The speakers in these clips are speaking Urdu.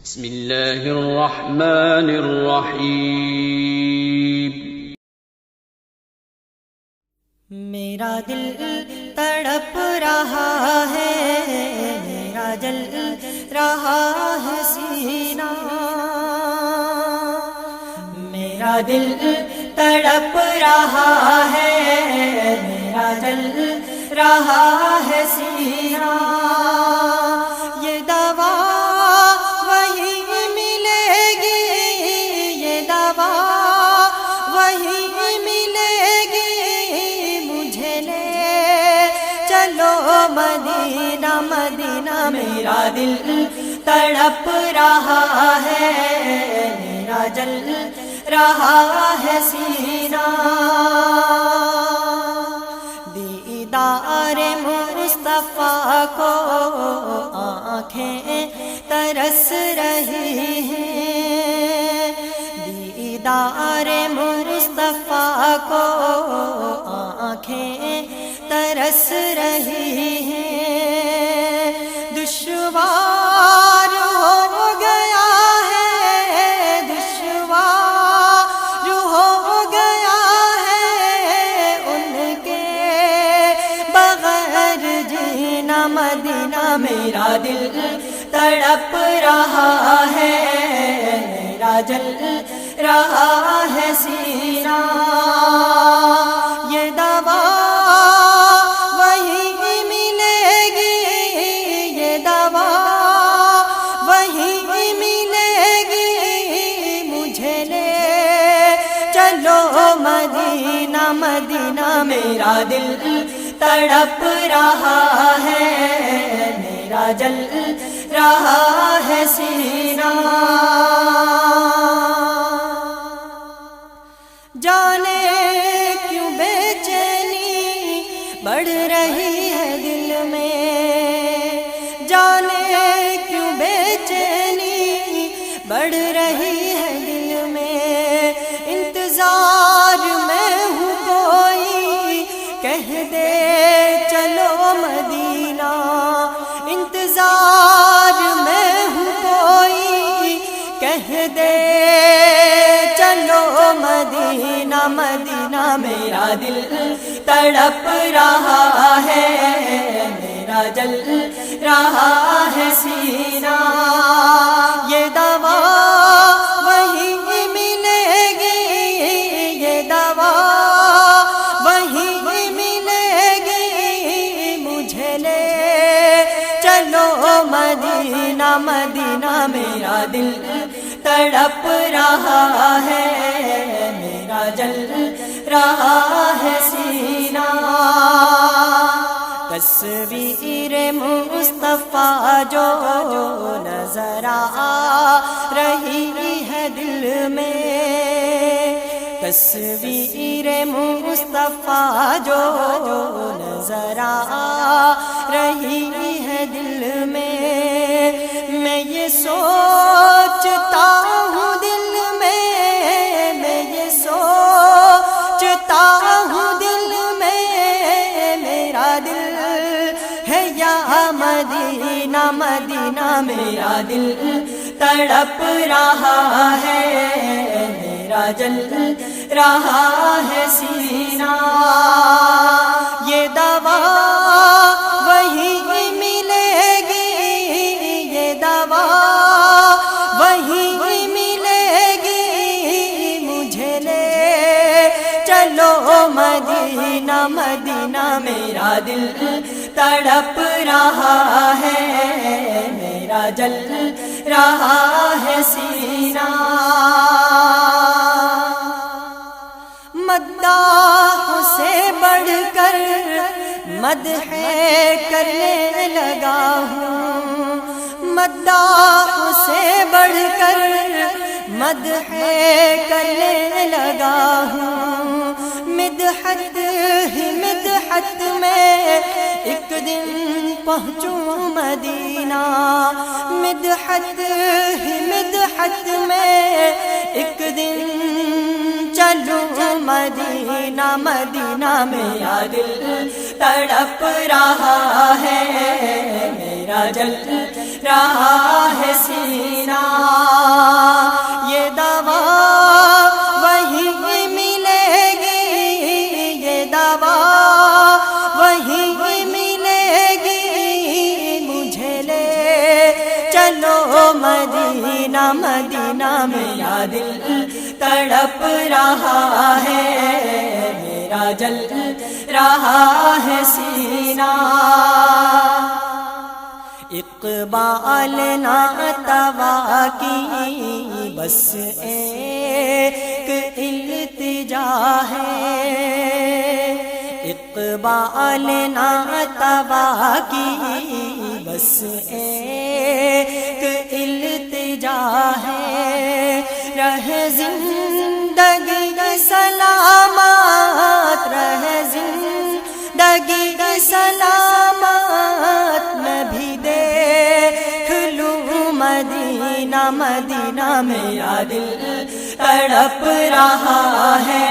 بسم اللہ الرحمن الرحیم۔ میرا دل تڑپ رہا ہے، میرا جل رہا ہے سینہ، میرا دل تڑپ رہا ہے، میرا جل رہا ہے سینہ، یہ دوا وہی ملے گی، یہ دوا وہی ملے گی، مجھے لے چلو مدینہ مدینہ، میرا دل تڑپ رہا ہے، میرا جل رہا ہے سینہ، دیدار مصطفیٰ کو آنکھیں ترس رہی ہیں، دیدار مصطفیٰ کو آنکھیں ترس رہی ہیں، دشوار ہو گیا ہے، دشوار ہو گیا ہے ان کے بغیر جینا مدینہ، میرا دل تڑپ رہا ہے، میرا جل رہا ہے سینہ، یہ دوا وہی ملے گی، یہ دوا وہی ملے گی، مجھے لے چلو مدینہ مدینہ، میرا دل تڑپ رہا ہے، میرا جل رہا ہے سینہ، جانے کیوں بے چینی بڑھ رہی ہے دل میں، جانے کیوں بے چینی بڑھ رہی ہے دل میں، انتظار میں ہوں کوئی کہہ دے چلو مدینہ، انتظار میں ہوں کوئی کہہ دے چلو مدینہ مدینہ، میرا دل تڑپ رہا ہے، میرا جل رہا ہے سینہ، یہ دوا وہی ملے گی، یہ دوا وہی ملے گی، مجھے لے چلو مدینہ مدینہ، میرا دل تڑپ رہا ہے، میرا جل رہا ہے سینہ، تصویر مصطفیٰ جو نظر آ رہی ہے دل میں، تصویر مصطفیٰ جو نظر آ رہی ہے دل میں، میں یہ سوچتا ہوں دل میں، میں یہ سوچتا ہوں دل میں، میرا دل ہے یا مدینہ مدینہ، میرا دل تڑپ رہا ہے، میرا جل رہا ہے سینہ، یہ دوا وہی ملے گی، یہ دوا وہی ملے گی، مجھے لے چلو مدینہ مدینہ، میرا دل تڑپ رہا ہے، میرا جل رہا ہے سینہ، مداح سے بڑھ کر مدح کرنے لگا ہوں، مداح سے بڑھ کر مدح کرنے لگا ہوں، مدحت ہی مدحت میں ایک دن پہنچوں مدینہ، مدحت ہی مدحت میں ایک دن چلوں مدینہ مدینہ میں یا دل تڑپ رہا ہے میرا جل رہا ہے سینہ یہ دوا وہی ملے گی یہ دوا وہی ملے گی مجھے لے چلو مدینہ مدینہ میں یا دل تڑپ رہا ہے میرا جل رہا ہے سینہ اقبال ناتوا کی بس ایک التجا ہے اقبال ناتوا کی بس ایک التجا ہے رہ زندگی سلامت رہ زندگی سلامت میں بھی دیکھ لوں مدینہ مدینہ میں یا دل تڑپ رہا ہے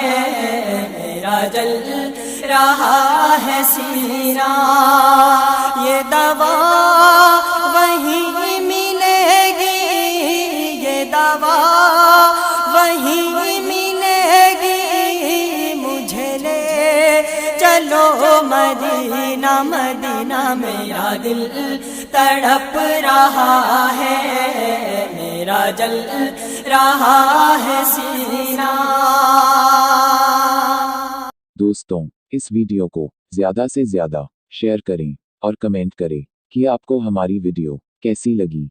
میرا جل رہا ہے سینہ یہ دوا وہی ملے گی یہ دوا وہی ملے گی مجھے لے چلو مدینہ مدینہ میں یا دل تڑپ رہا ہے میرا جل رہا ہے سینہ دوستوں اس ویڈیو کو زیادہ سے زیادہ شیئر کریں اور کمنٹ کریں کہ آپ کو ہماری ویڈیو کیسی لگی۔